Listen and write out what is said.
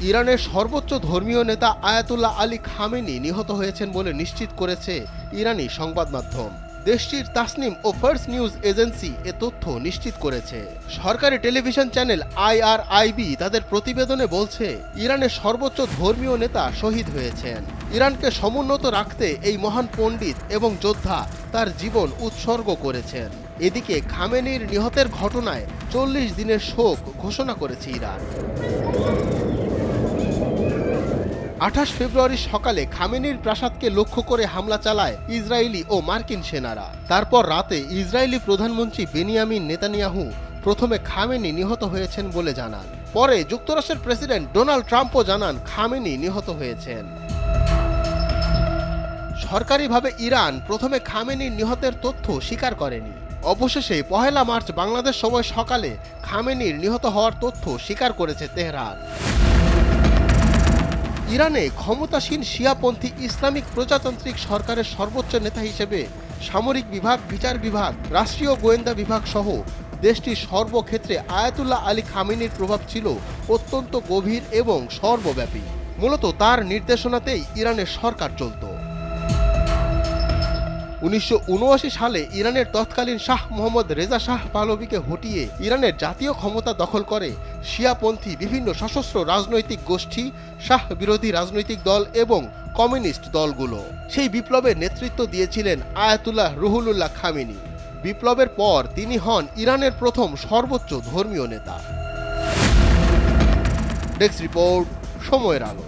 ইরানের সর্বোচ্চ ধর্মীয় নেতা আয়াতুল্লাহ আলী খামেনি নিহত হয়েছেন বলে নিশ্চিত করেছে ইরানি সংবাদ মাধ্যম। দেশটির তাসনিম ও ফার্স্ট নিউজ এজেন্সি এ তথ্য নিশ্চিত করেছে। সরকারি টেলিভিশন চ্যানেল IRIB তাদের প্রতিবেদনে বলছে, ইরানের সর্বোচ্চ ধর্মীয় নেতা শহীদ হয়েছেন। ইরানকে সমুন্নত রাখতে এই মহান পণ্ডিত এবং যোদ্ধা তার জীবন উৎসর্গ করেছেন। এদিকে খামেনির নিহতের ঘটনায় 40 দিনের শোক ঘোষণা করেছে ইরান। 28 ফেব্রুয়ারি সকালে খামেনির প্রাসাদকে লক্ষ্য করে হামলা চালায় ইসরায়েলি ও মার্কিন সেনারা। তারপর রাতে ইসরায়েলি প্রধানমন্ত্রী বেনিয়ামিন নেতানিয়াহু প্রথমে খামেনি নিহত হয়েছেন বলে জানান। পরে যুক্তরাষ্ট্রের প্রেসিডেন্ট ডোনাল্ড ট্রাম্পও জানান খামেনি নিহত হয়েছেন। সরকারিভাবে ইরান প্রথমে খামেনির নিহতের তথ্য স্বীকার করেনি। অবশেষে 1 মার্চ বাংলাদেশ সময় সকালে খামেনির নিহত হওয়ার তথ্য স্বীকার করেছে তেহরান। ইরানে ক্ষমতাসীন শিয়াপন্থী ইসলামিক প্রজাতান্ত্রিক সরকারের সর্বোচ্চ নেতা হিসেবে সামরিক বিভাগ, বিচার বিভাগ, রাষ্ট্রীয় গোয়েন্দা বিভাগ সহ দেশটির সর্বক্ষেত্রে আয়াতুল্লাহ আলী খামেনির প্রভাব ছিল অত্যন্ত গভীর এবং সর্বব্যাপী। মূলত তার নির্দেশনাতেই ইরানের সরকার চলত। 1979 সালে ইরানের তৎকালীন শাহ মোহাম্মদ রেজা শাহ পাহলভীকে হটিয়ে ইরানের জাতীয় ক্ষমতা দখল করে শিয়াপন্থী বিভিন্ন সশস্ত্র রাজনৈতিক গোষ্ঠী, শাহ বিরোধী রাজনৈতিক দল এবং কমিউনিস্ট দলগুলো। সেই বিপ্লবের নেতৃত্ব দিয়েছিলেন আয়াতুল্লাহ রুহুল্লাহ খামেনি। বিপ্লবের পর তিনি হন ইরানের প্রথম সর্বোচ্চ ধর্মীয় নেতা। ডেস্ক রিপোর্ট, সময়ের আলো।